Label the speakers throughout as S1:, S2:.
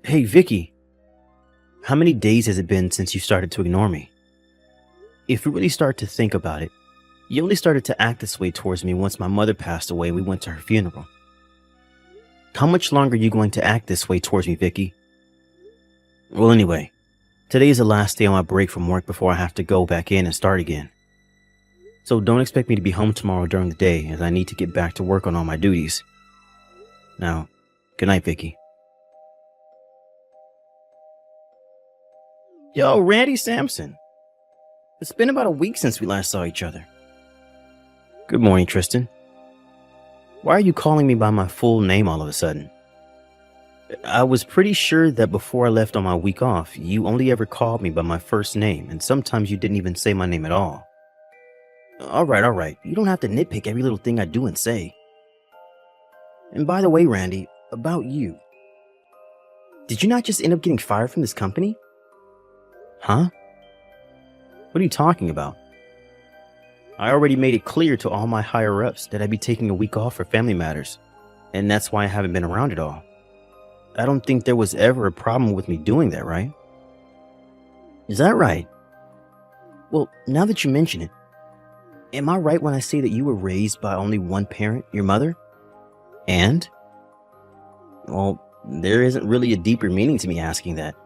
S1: Hey, Vicky, how many days has it been since you started to ignore me? If you really start to think about it, you only started to act this way towards me once my mother passed away and we went to her funeral. How much longer are you going to act this way towards me, Vicky? Well, anyway, today is the last day on my break from work before I have to go back in and start again. So don't expect me to be home tomorrow during the day as I need to get back to work on all my duties. Now, good night, Vicky. Yo, Randy Sampson. It's been about a week since we last saw each other. Good morning, Tristan. Why are you calling me by my full name all of a sudden? I was pretty sure that before I left on my week off, you only ever called me by my first name, and sometimes you didn't even say my name at all. Alright. You don't have to nitpick every little thing I do and say. And by the way, Randy, about you. Did you not just end up getting fired from this company? Huh? What are you talking about? I already made it clear to all my higher-ups that I'd be taking a week off for family matters, and that's why I haven't been around at all. I don't think there was ever a problem with me doing that, right? Is that right? Well, now that you mention it, am I right when I say that you were raised by only one parent, your mother? And? Well, there isn't really a deeper meaning to me asking that.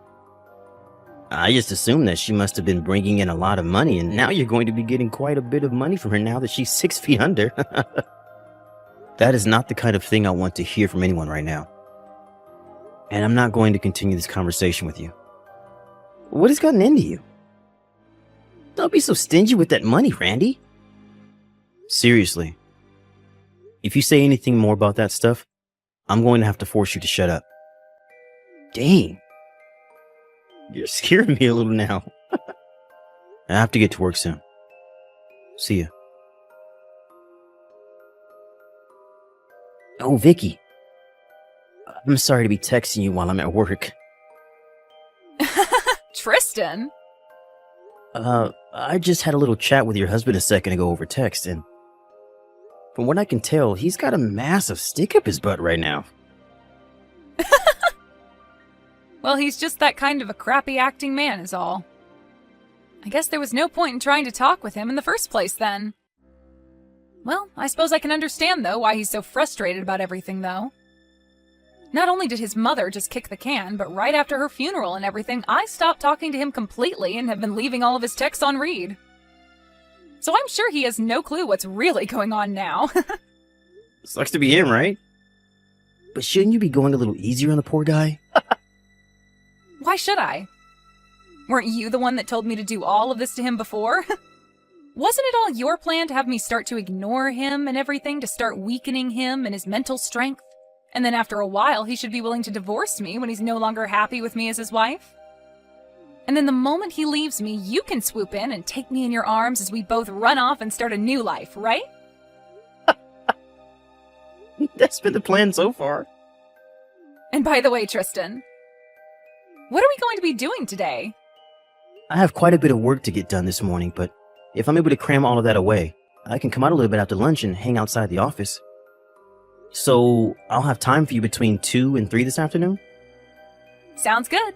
S1: I just assumed that she must have been bringing in a lot of money, and now you're going to be getting quite a bit of money from her now that she's 6 feet under. That is not the kind of thing I want to hear from anyone right now. And I'm not going to continue this conversation with you. What has gotten into you? Don't be so stingy with that money, Randy. Seriously. If you say anything more about that stuff, I'm going to have to force you to shut up. Dang. You're scaring me a little now. I have to get to work soon. See ya. Oh, Vicky. I'm sorry to be texting you while I'm at work.
S2: Tristan?
S1: I just had a little chat with your husband a second ago over text, and from what I can tell, he's got a massive stick up his butt right now.
S2: Well, he's just that kind of a crappy acting man is all. I guess there was no point in trying to talk with him in the first place then. Well, I suppose I can understand, though, why he's so frustrated about everything, though. Not only did his mother just kick the can, but right after her funeral and everything, I stopped talking to him completely and have been leaving all of his texts on read. So I'm sure he has no clue what's really going on now.
S1: Sucks to be him, right? But shouldn't you be going a little easier on the poor guy?
S2: Why should I? Weren't you the one that told me to do all of this to him before? Wasn't it all your plan to have me start to ignore him and everything, to start weakening him and his mental strength? And then after a while, he should be willing to divorce me when he's no longer happy with me as his wife? And then the moment he leaves me, you can swoop in and take me in your arms as we both run off and start a new life, right?
S1: That's been the plan so far.
S2: And by the way, Tristan, what are we going to be doing today?
S1: I have quite a bit of work to get done this morning, but if I'm able to cram all of that away, I can come out a little bit after lunch and hang outside the office. So I'll have time for you between 2 and 3 this afternoon?
S2: Sounds good.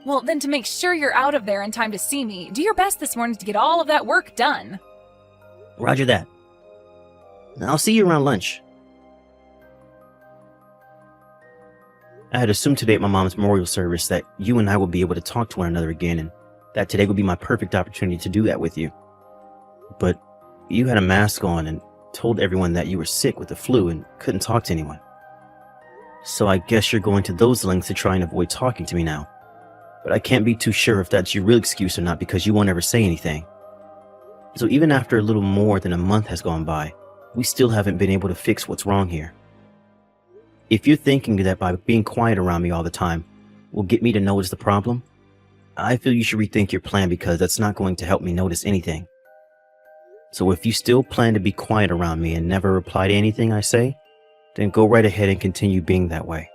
S2: Well, then to make sure you're out of there in time to see me, do your best this morning to get all of that work done.
S1: Roger that. I'll see you around lunch. I had assumed today at my mom's memorial service that you and I would be able to talk to one another again, and that today would be my perfect opportunity to do that with you. But you had a mask on and told everyone that you were sick with the flu and couldn't talk to anyone. So I guess you're going to those lengths to try and avoid talking to me now. But I can't be too sure if that's your real excuse or not because you won't ever say anything. So even after a little more than a month has gone by, we still haven't been able to fix what's wrong here. If you're thinking that by being quiet around me all the time will get me to notice the problem, I feel you should rethink your plan because that's not going to help me notice anything. So if you still plan to be quiet around me and never reply to anything I say, then go right ahead and continue being that way.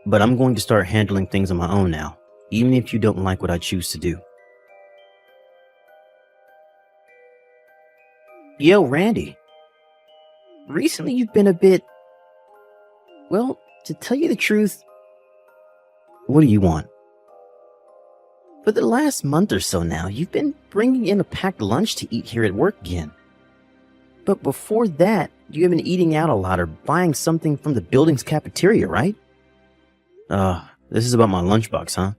S1: But I'm going to start handling things on my own now, even if you don't like what I choose to do. Yo, Randy. Recently you've been a bit... Well, to tell you the truth, What do you want? For the last month or so now, you've been bringing in a packed lunch to eat here at work again. But before that, you have been eating out a lot or buying something from the building's cafeteria, right? This is about my lunchbox, huh?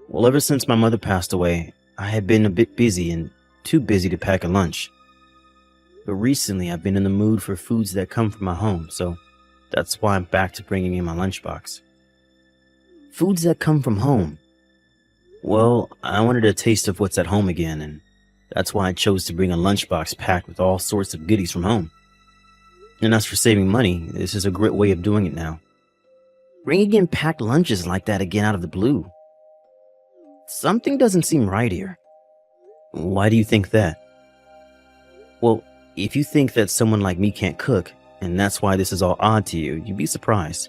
S1: Well, ever since my mother passed away, I had been a bit busy and too busy to pack a lunch. But recently, I've been in the mood for foods that come from my home, so that's why I'm back to bringing in my lunchbox. Foods that come from home. Well, I wanted a taste of what's at home again, and that's why I chose to bring a lunchbox packed with all sorts of goodies from home. And as for saving money, this is a great way of doing it now. Bringing in packed lunches like that again out of the blue. Something doesn't seem right here. Why do you think that? Well, if you think that someone like me can't cook, and that's why this is all odd to you, you'd be surprised.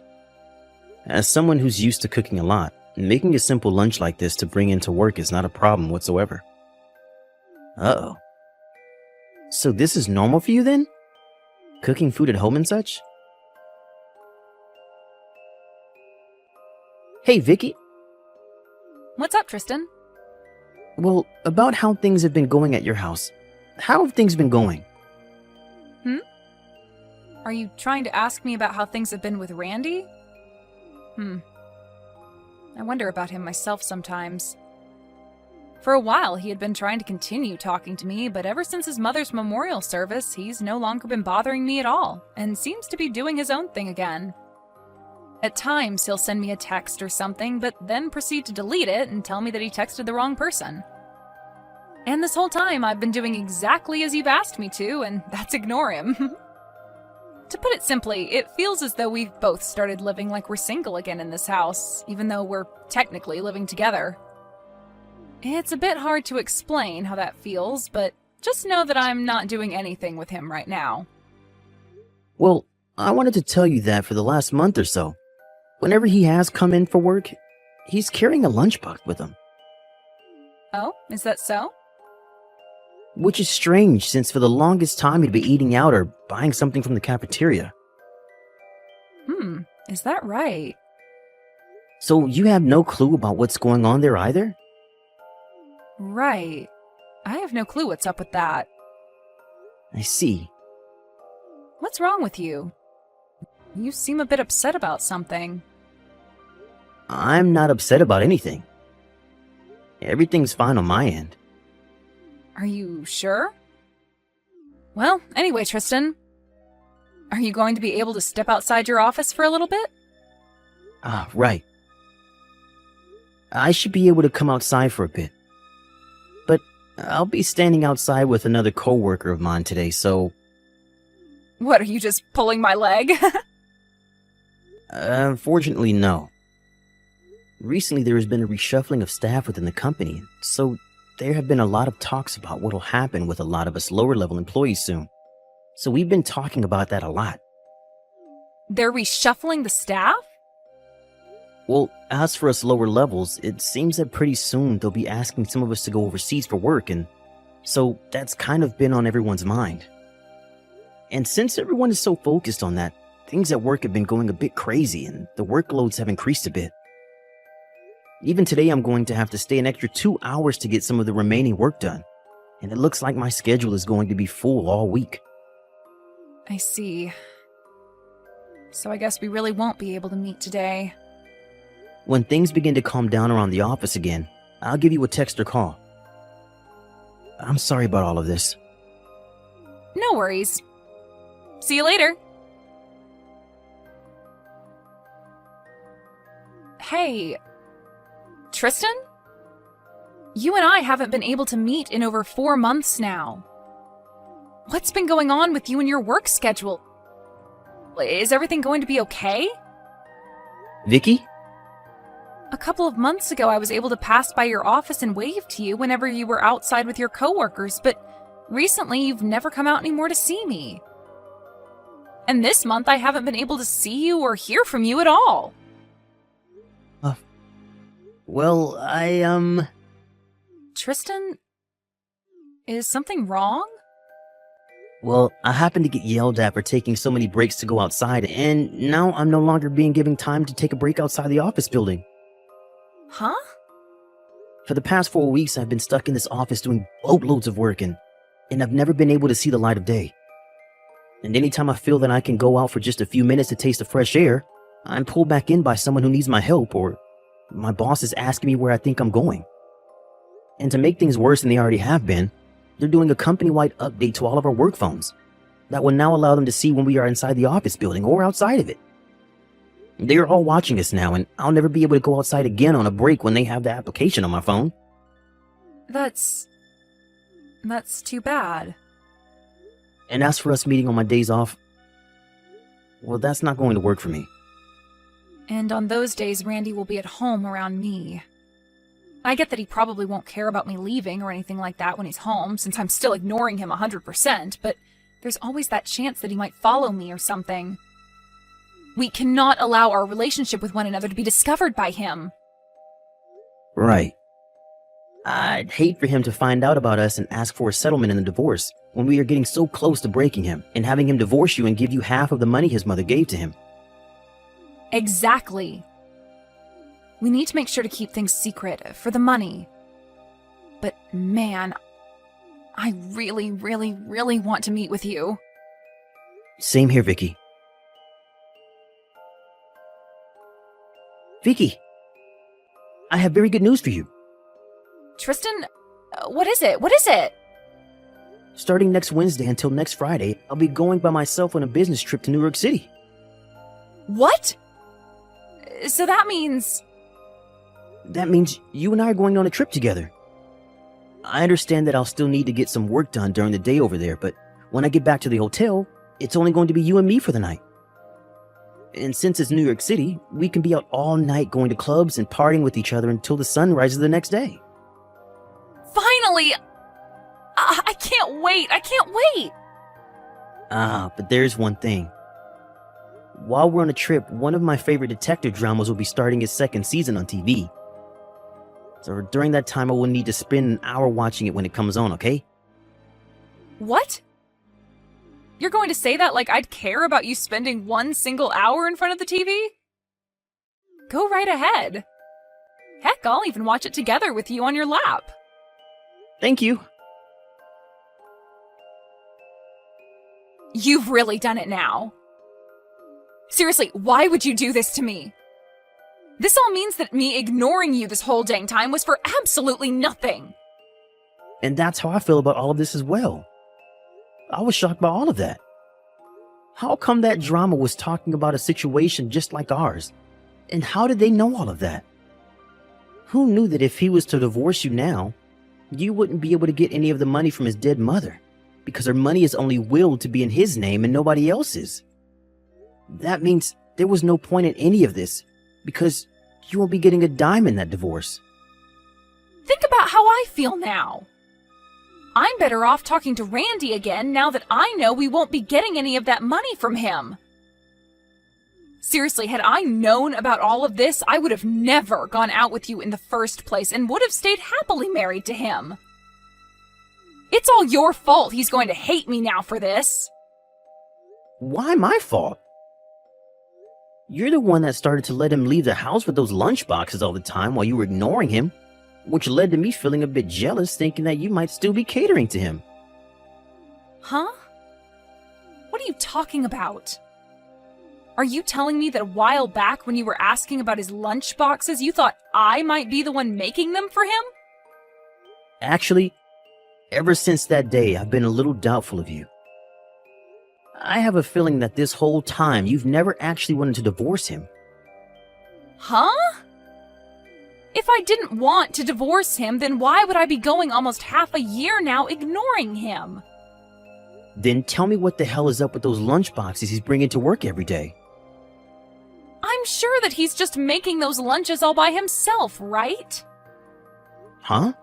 S1: As someone who's used to cooking a lot, making a simple lunch like this to bring into work is not a problem whatsoever. Uh-oh. So this is normal for you then? Cooking food at home and such? Hey, Vicky.
S2: What's up, Tristan?
S1: Well, about how things have been going at your house. How have things been going?
S2: Are you trying to ask me about how things have been with Randy? I wonder about him myself sometimes. For a while, he had been trying to continue talking to me, but ever since his mother's memorial service, he's no longer been bothering me at all, and seems to be doing his own thing again. At times, he'll send me a text or something, but then proceed to delete it and tell me that he texted the wrong person. And this whole time, I've been doing exactly as you've asked me to, and that's ignore him. To put it simply, it feels as though we've both started living like we're single again in this house, even though we're technically living together. It's a bit hard to explain how that feels, but just know that I'm not doing anything with him right now.
S1: Well, I wanted to tell you that for the last month or so, whenever he has come in for work, he's carrying a lunchbox with him.
S2: Oh, is that so?
S1: Which is strange, since for the longest time he'd be eating out or buying something from the cafeteria.
S2: Is that right?
S1: So you have no clue about what's going on there either?
S2: Right. I have no clue what's up with that.
S1: I see.
S2: What's wrong with you? You seem a bit upset about something.
S1: I'm not upset about anything. Everything's fine on my end.
S2: Are you sure? Well, anyway, Tristan. Are you going to be able to step outside your office for a little bit?
S1: Right. I should be able to come outside for a bit. But I'll be standing outside with another coworker of mine today, so...
S2: What, are you just pulling my leg?
S1: Unfortunately, no. Recently, there has been a reshuffling of staff within the company, so there have been a lot of talks about what'll happen with a lot of us lower-level employees soon. So we've been talking about that a lot.
S2: They're reshuffling the staff?
S1: Well, as for us lower levels, it seems that pretty soon they'll be asking some of us to go overseas for work, and so that's kind of been on everyone's mind. And since everyone is so focused on that, things at work have been going a bit crazy, and the workloads have increased a bit. Even today, I'm going to have to stay an extra 2 hours to get some of the remaining work done, and it looks like my schedule is going to be full all week.
S2: I see. So I guess we really won't be able to meet today.
S1: When things begin to calm down around the office again, I'll give you a text or call. I'm sorry about all of this.
S2: No worries. See you later. Hey, Tristan? You and I haven't been able to meet in over 4 months now. What's been going on with you and your work schedule? Is everything going to be okay?
S1: Vicky?
S2: A couple of months ago, I was able to pass by your office and wave to you whenever you were outside with your coworkers, but recently you've never come out anymore to see me. And this month, I haven't been able to see you or hear from you at all.
S1: Well,
S2: Tristan, is something wrong?
S1: Well, I happened to get yelled at for taking so many breaks to go outside, and now I'm no longer being given time to take a break outside the office building.
S2: Huh?
S1: For the past 4 weeks, I've been stuck in this office doing boatloads of work, and I've never been able to see the light of day. And anytime I feel that I can go out for just a few minutes to taste the fresh air, I'm pulled back in by someone who needs my help, or my boss is asking me where I think I'm going. And to make things worse than they already have been, they're doing a company-wide update to all of our work phones that will now allow them to see when we are inside the office building or outside of it. They are all watching us now, and I'll never be able to go outside again on a break when they have the application on my phone.
S2: That's too bad.
S1: And as for us meeting on my days off, well, that's not going to work for me.
S2: And on those days, Randy will be at home around me. I get that he probably won't care about me leaving or anything like that when he's home, since I'm still ignoring him 100%, but there's always that chance that he might follow me or something. We cannot allow our relationship with one another to be discovered by him.
S1: Right. I'd hate for him to find out about us and ask for a settlement in the divorce when we are getting so close to breaking him and having him divorce you and give you half of the money his mother gave to him.
S2: Exactly. We need to make sure to keep things secret for the money. But man, I really, really, really want to meet with you.
S1: Same here, Vicky. Vicky, I have very good news for you.
S2: Tristan, what is it? What is it?
S1: Starting next Wednesday until next Friday, I'll be going by myself on a business trip to New York City.
S2: What? So that means...
S1: That means you and I are going on a trip together. I understand that I'll still need to get some work done during the day over there, but when I get back to the hotel, it's only going to be you and me for the night. And since it's New York City, we can be out all night going to clubs and partying with each other until the sun rises the next day.
S2: Finally! I can't wait! I can't wait!
S1: But there's one thing. While we're on a trip, one of my favorite detective dramas will be starting its second season on TV. So during that time, I will need to spend an hour watching it when it comes on, okay?
S2: What? You're going to say that like I'd care about you spending one single hour in front of the TV? Go right ahead. Heck, I'll even watch it together with you on your lap.
S1: Thank you.
S2: You've really done it now. Seriously, why would you do this to me? This all means that me ignoring you this whole dang time was for absolutely nothing.
S1: And that's how I feel about all of this as well. I was shocked by all of that. How come that drama was talking about a situation just like ours? And how did they know all of that? Who knew that if he was to divorce you now, you wouldn't be able to get any of the money from his dead mother, because her money is only willed to be in his name and nobody else's? That means there was no point in any of this, because you won't be getting a dime in that divorce.
S2: Think about how I feel now. I'm better off talking to Randy again now that I know we won't be getting any of that money from him. Seriously, had I known about all of this, I would have never gone out with you in the first place and would have stayed happily married to him. It's all your fault he's going to hate me now for this.
S1: Why my fault? You're the one that started to let him leave the house with those lunch boxes all the time while you were ignoring him, which led to me feeling a bit jealous, thinking that you might still be catering to him.
S2: Huh? What are you talking about? Are you telling me that a while back when you were asking about his lunch boxes, you thought I might be the one making them for him?
S1: Actually, ever since that day, I've been a little doubtful of you. I have a feeling that this whole time you've never actually wanted to divorce him.
S2: Huh? If I didn't want to divorce him, then why would I be going almost half a year now ignoring him?
S1: Then tell me what the hell is up with those lunch boxes he's bringing to work every day.
S2: I'm sure that he's just making those lunches all by himself, right?
S1: Huh?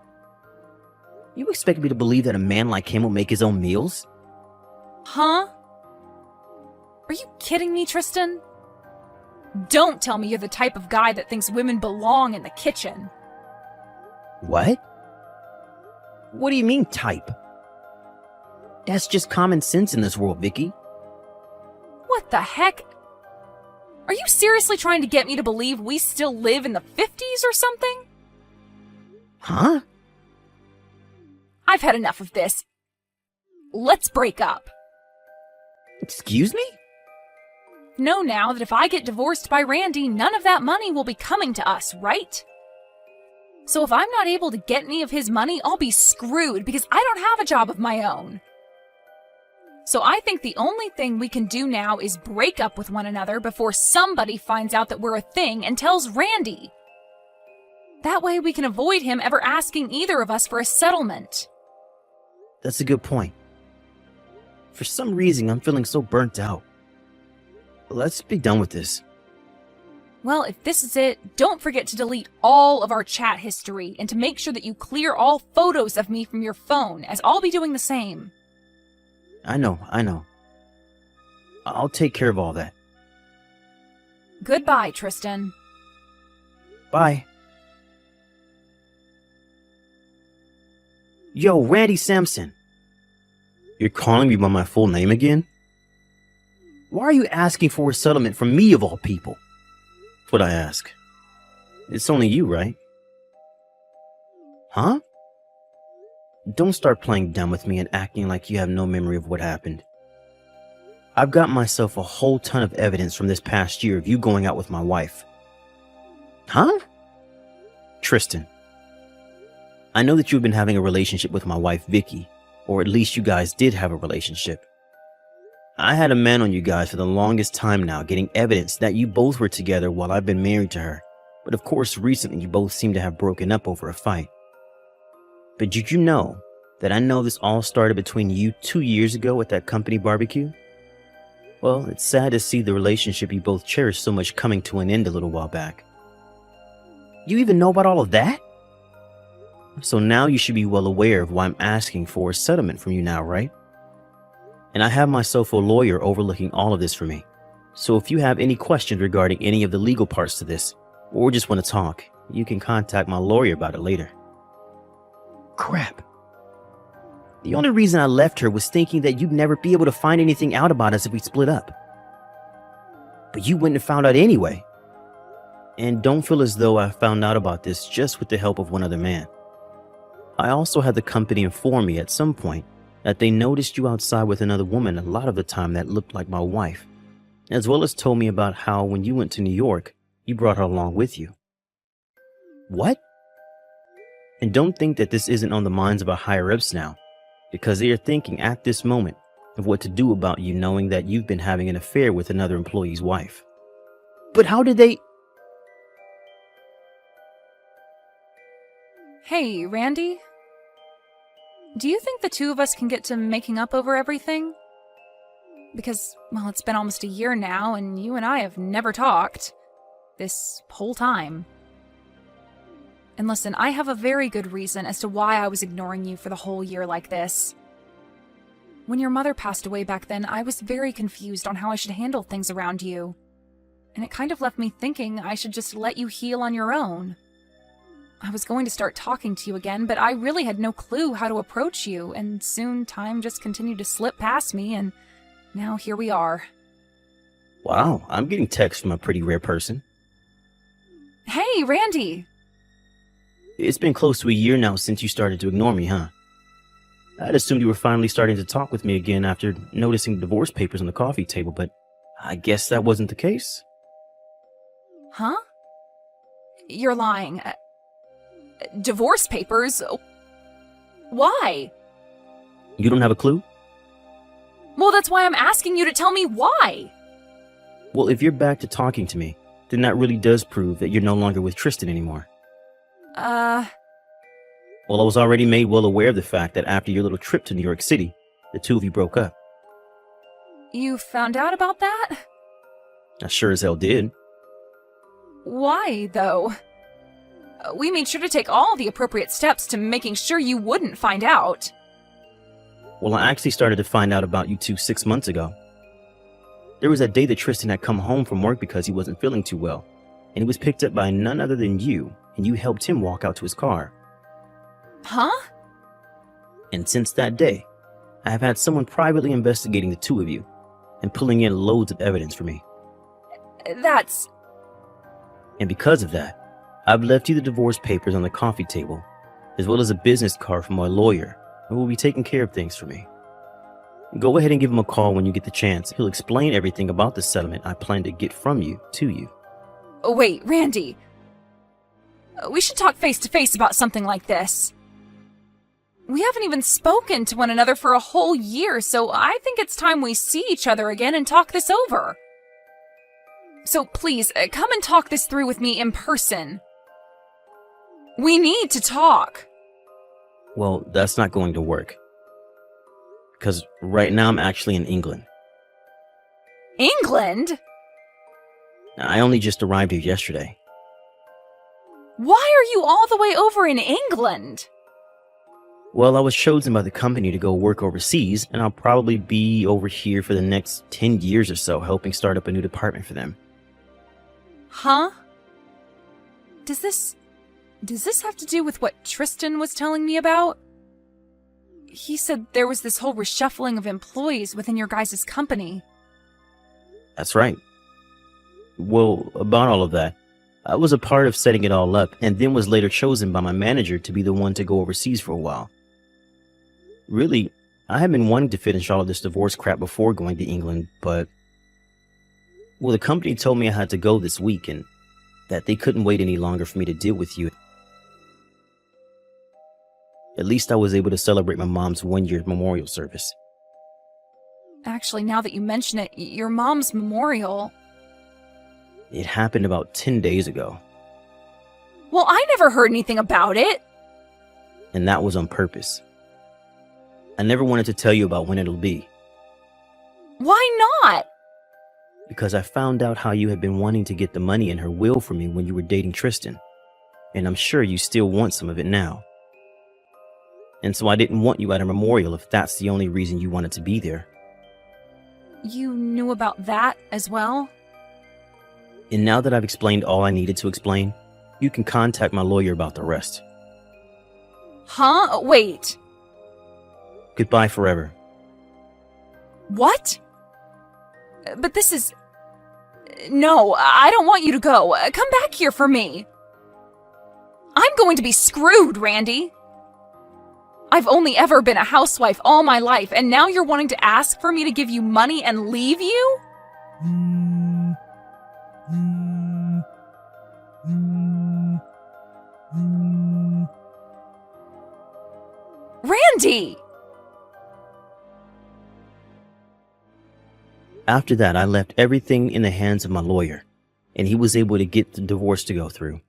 S1: You expect me to believe that a man like him will make his own meals?
S2: Huh? Are you kidding me, Tristan? Don't tell me you're the type of guy that thinks women belong in the kitchen.
S1: What? What do you mean, type? That's just common sense in this world, Vicky.
S2: What the heck? Are you seriously trying to get me to believe we still live in the 50s or something?
S1: Huh?
S2: I've had enough of this. Let's break up.
S1: Excuse me?
S2: Know now that if I get divorced by Randy, none of that money will be coming to us, right? So if I'm not able to get any of his money, I'll be screwed because I don't have a job of my own. So I think the only thing we can do now is break up with one another before somebody finds out that we're a thing and tells Randy. That way we can avoid him ever asking either of us for a settlement.
S1: That's a good point. For some reason, I'm feeling so burnt out. Let's be done with this.
S2: Well, if this is it, don't forget to delete all of our chat history and to make sure that you clear all photos of me from your phone, as I'll be doing the same.
S1: I know. I'll take care of all that.
S2: Goodbye, Tristan.
S1: Bye. Yo, Randy Sampson. You're calling me by my full name again? Why are you asking for a settlement from me of all people? That's what I ask. It's only you, right? Huh? Don't start playing dumb with me and acting like you have no memory of what happened. I've got myself a whole ton of evidence from this past year of you going out with my wife. Huh? Tristan. I know that you've been having a relationship with my wife, Vicky, or at least you guys did have a relationship. I had a man on you guys for the longest time now, getting evidence that you both were together while I've been married to her. But of course, recently you both seem to have broken up over a fight. But did you know that I know this all started between you 2 years ago at that company barbecue? Well, it's sad to see the relationship you both cherished so much coming to an end a little while back. You even know about all of that? So now you should be well aware of why I'm asking for a settlement from you now, right? And I have myself a lawyer overlooking all of this for me. So if you have any questions regarding any of the legal parts to this, or just want to talk, you can contact my lawyer about it later. Crap. The only reason I left her was thinking that you'd never be able to find anything out about us if we split up. But you wouldn't have found out anyway. And don't feel as though I found out about this just with the help of one other man. I also had the company inform me at some point that they noticed you outside with another woman a lot of the time that looked like my wife, as well as told me about how when you went to New York, you brought her along with you. What? And don't think that this isn't on the minds of our higher-ups now, because they are thinking at this moment of what to do about you knowing that you've been having an affair with another employee's wife. But how did they...
S2: Hey, Randy? Do you think the two of us can get to making up over everything? Because, well, it's been almost a year now, and you and I have never talked. This whole time. And listen, I have a very good reason as to why I was ignoring you for the whole year like this. When your mother passed away back then, I was very confused on how I should handle things around you. And it kind of left me thinking I should just let you heal on your own. I was going to start talking to you again, but I really had no clue how to approach you, and soon time just continued to slip past me, and now here we are.
S1: Wow, I'm getting texts from a pretty rare person.
S2: Hey, Randy!
S1: It's been close to a year now since you started to ignore me, huh? I'd assumed you were finally starting to talk with me again after noticing the divorce papers on the coffee table, but I guess that wasn't the case.
S2: Huh? You're lying. Divorce papers? Why?
S1: You don't have a clue?
S2: Well, that's why I'm asking you to tell me why.
S1: Well, if you're back to talking to me, then that really does prove that you're no longer with Tristan anymore. Well, I was already made well aware of the fact that after your little trip to New York City, the two of you broke up.
S2: You found out about that?
S1: I sure as hell did.
S2: Why, though? We made sure to take all the appropriate steps to making sure you wouldn't find out.
S1: Well, I actually started to find out about you two 6 months ago. There was that day that Tristan had come home from work because he wasn't feeling too well, and he was picked up by none other than you, and you helped him walk out to his car.
S2: Huh?
S1: And since that day, I have had someone privately investigating the two of you and pulling in loads of evidence for me.
S2: That's...
S1: And because of that, I've left you the divorce papers on the coffee table, as well as a business card from my lawyer who will be taking care of things for me. Go ahead and give him a call when you get the chance. He'll explain everything about the settlement I plan to get from you to you.
S2: Oh, wait, Randy. We should talk face to face about something like this. We haven't even spoken to one another for a whole year, so I think it's time we see each other again and talk this over. So please, come and talk this through with me in person. We need to talk.
S1: Well, that's not going to work. Because right now I'm actually in England.
S2: England?
S1: I only just arrived here yesterday.
S2: Why are you all the way over in England?
S1: Well, I was chosen by the company to go work overseas, and I'll probably be over here for the next 10 years or so, helping start up a new department for them.
S2: Huh? Does this have to do with what Tristan was telling me about? He said there was this whole reshuffling of employees within your guys' company.
S1: That's right. Well, about all of that, I was a part of setting it all up, and then was later chosen by my manager to be the one to go overseas for a while. Really, I had been wanting to finish all of this divorce crap before going to England, but... Well, the company told me I had to go this week, and that they couldn't wait any longer for me to deal with you. At least I was able to celebrate my mom's one-year memorial service.
S2: Actually, now that you mention it, your mom's memorial...
S1: It happened about 10 days ago.
S2: Well, I never heard anything about it.
S1: And that was on purpose. I never wanted to tell you about when it'll be.
S2: Why not?
S1: Because I found out how you had been wanting to get the money in her will for me when you were dating Tristan. And I'm sure you still want some of it now. And so I didn't want you at her memorial if that's the only reason you wanted to be there.
S2: You knew about that as well?
S1: And now that I've explained all I needed to explain, you can contact my lawyer about the rest.
S2: Huh? Wait.
S1: Goodbye forever.
S2: What? But this is... No, I don't want you to go. Come back here for me. I'm going to be screwed, Randy. I've only ever been a housewife all my life, and now you're wanting to ask for me to give you money and leave you? Randy!
S1: After that, I left everything in the hands of my lawyer, and he was able to get the divorce to go through.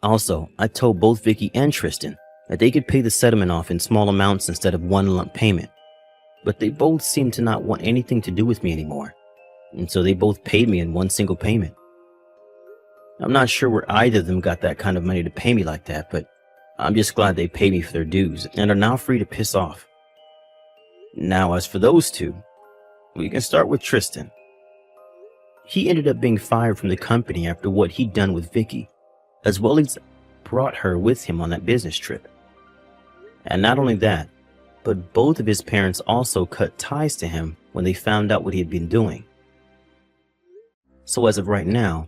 S1: Also, I told both Vicky and Tristan that they could pay the settlement off in small amounts instead of one lump payment, but they both seemed to not want anything to do with me anymore, and so they both paid me in one single payment. I'm not sure where either of them got that kind of money to pay me like that, but I'm just glad they paid me for their dues and are now free to piss off. Now, as for those two, we can start with Tristan. He ended up being fired from the company after what he'd done with Vicky, as well as brought her with him on that business trip. And not only that, but both of his parents also cut ties to him when they found out what he had been doing. So as of right now,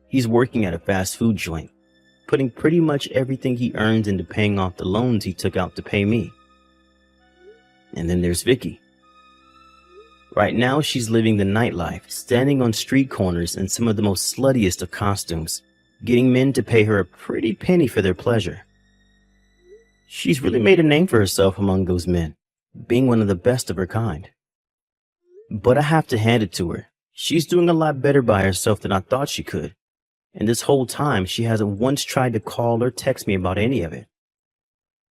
S1: he's working at a fast food joint, putting pretty much everything he earns into paying off the loans he took out to pay me. And then there's Vicky. Right now, she's living the nightlife, standing on street corners in some of the most sluttiest of costumes, getting men to pay her a pretty penny for their pleasure. She's really made a name for herself among those men, being one of the best of her kind. But I have to hand it to her. She's doing a lot better by herself than I thought she could. And this whole time, she hasn't once tried to call or text me about any of it.